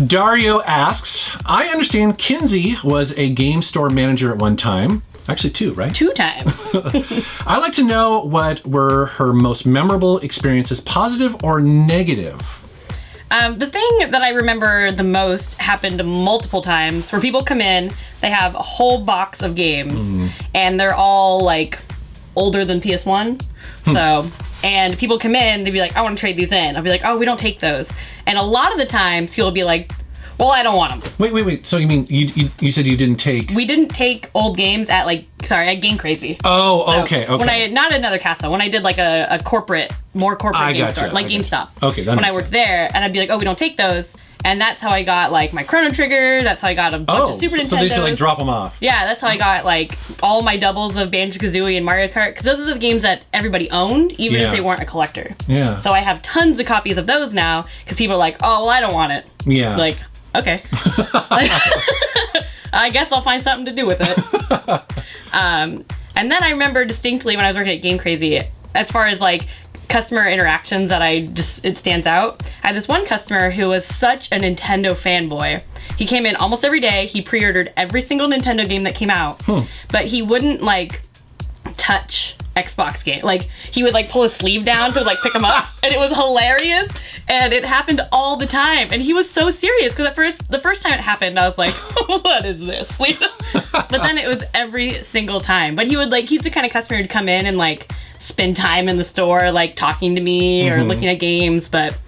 Dario asks, I understand Kinsey was a game store manager at one time. Actually, 2, right? 2 times. I'd like to know what were her most memorable experiences, positive or negative? The thing that I remember the most happened multiple times where people come in, they have a whole box of games, and they're all like older than PS1. So, and people come in, they'd be like, I want to trade these in. I'll be like, oh, we don't take those. And a lot of the times he'll be like, well, I don't want them. Wait. So you mean you said you didn't take? We didn't take old games at at Game Crazy. Oh, so okay. When not another castle, when I did like a more corporate game store, like GameStop. Okay, when I worked there, and I'd be like, oh, we don't take those. And that's how I got like my Chrono Trigger. That's how I got a bunch of Super Nintendos. So they used to like drop them off. Yeah, that's how I got like all my doubles of Banjo-Kazooie and Mario Kart, because those are the games that everybody owned, even if they weren't a collector. Yeah. So I have tons of copies of those now, because people are like, oh, well, I don't want it. Yeah. Like, okay. I guess I'll find something to do with it. And then I remember distinctly when I was working at Game Crazy, as far as like customer interactions that it stands out. I had this one customer who was such a Nintendo fanboy. He came in almost every day. He pre-ordered every single Nintendo game that came out, but he wouldn't like touch Xbox game. Like he would like pull his sleeve down to like pick them up, and it was hilarious. And it happened all the time. And he was so serious because the first time it happened, I was like, what is this? But then it was every single time. But he's the kind of customer who'd come in and like spend time in the store, like talking to me or looking at games. But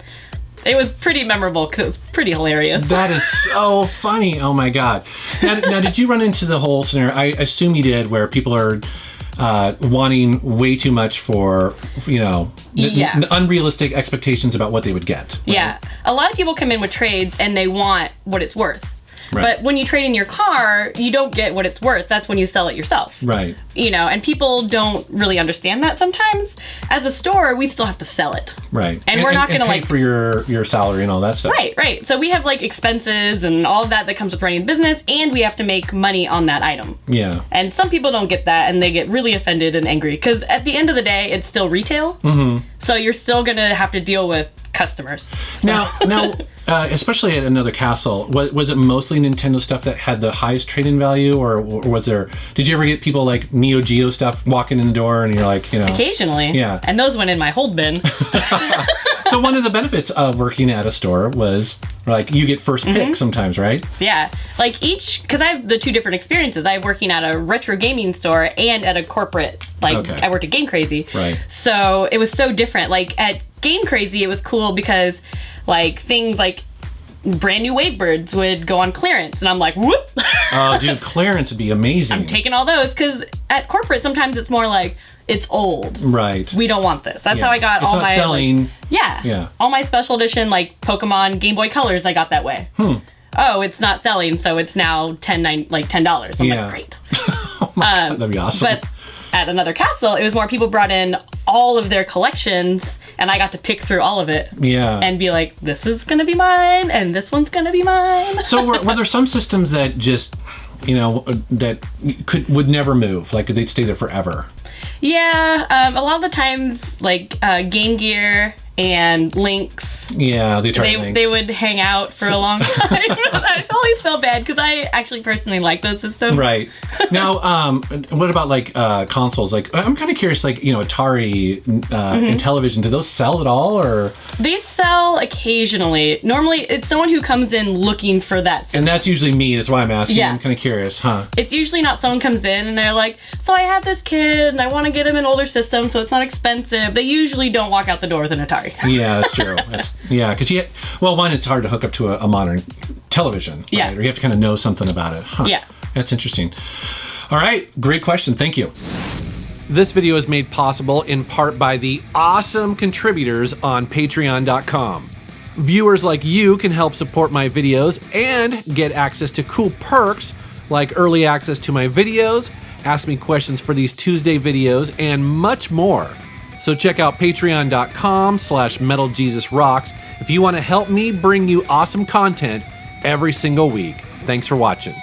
it was pretty memorable because it was pretty hilarious. That is so funny. Oh my God. Now, did you run into the whole scenario? I assume you did, where people are wanting way too much for, unrealistic expectations about what they would get. Right? Yeah. A lot of people come in with trades and they want what it's worth. Right. But when you trade in your car, you don't get what it's worth. That's when you sell it yourself. Right. And people don't really understand that sometimes. As a store, we still have to sell it. Right. And we're not going to pay for your salary and all that stuff. Right. So we have like expenses and all of that comes with running a business, and we have to make money on that item. Yeah. And some people don't get that, and they get really offended and angry because at the end of the day, it's still retail. Mm-hmm. So you're still going to have to deal with customers. So. Now, especially at another castle, was it mostly Nintendo stuff that had the highest trade-in value, or was there? Did you ever get people like Neo Geo stuff walking in the door, and you're like, Occasionally. Yeah. And those went in my hold bin. So one of the benefits of working at a store was like you get first pick sometimes, right? Yeah. Like because I have the 2 different experiences. I have working at a retro gaming store and at a corporate. I worked at Game Crazy. Right. So it was so different. Like at Game Crazy, it was cool because like things like brand new Wavebirds would go on clearance, and I'm like, whoop. Oh, dude, clearance would be amazing. I'm taking all those because at corporate sometimes it's more like it's old. Right. We don't want this. That's how I got all my selling. All my special edition like Pokemon Game Boy Colors I got that way. Oh, it's not selling, so it's now $10. I'm like, great. Oh my God, that'd be awesome. But at another castle, it was more people brought in all of their collections, and I got to pick through all of it. Yeah. And be like, this is going to be mine, and this one's going to be mine. So were there some systems that just, that would never move? Like they'd stay there forever? Yeah. A lot of the times, like Game Gear and Lynx. Yeah, they would hang out for a long time. I always felt bad because I actually personally like those systems. Right. Now, what about like consoles? Like, I'm kind of curious. Like, Atari and television. Do those sell at all, or they sell occasionally? Normally, it's someone who comes in looking for that system. And that's usually me. That's why I'm asking. Yeah. I'm kind of curious, huh? It's usually not someone comes in and they're like, so I have this kid and I want to get him an older system so it's not expensive. They usually don't walk out the door with an Atari. Yeah, that's true. Because one, it's hard to hook up to a modern television. Right? Yeah. Or you have to kind of know something about it. Huh. Yeah. That's interesting. All right. Great question. Thank you. This video is made possible in part by the awesome contributors on Patreon.com. Viewers like you can help support my videos and get access to cool perks like early access to my videos, ask me questions for these Tuesday videos, and much more. So check out patreon.com/MetalJesusRocks if you want to help me bring you awesome content every single week. Thanks for watching.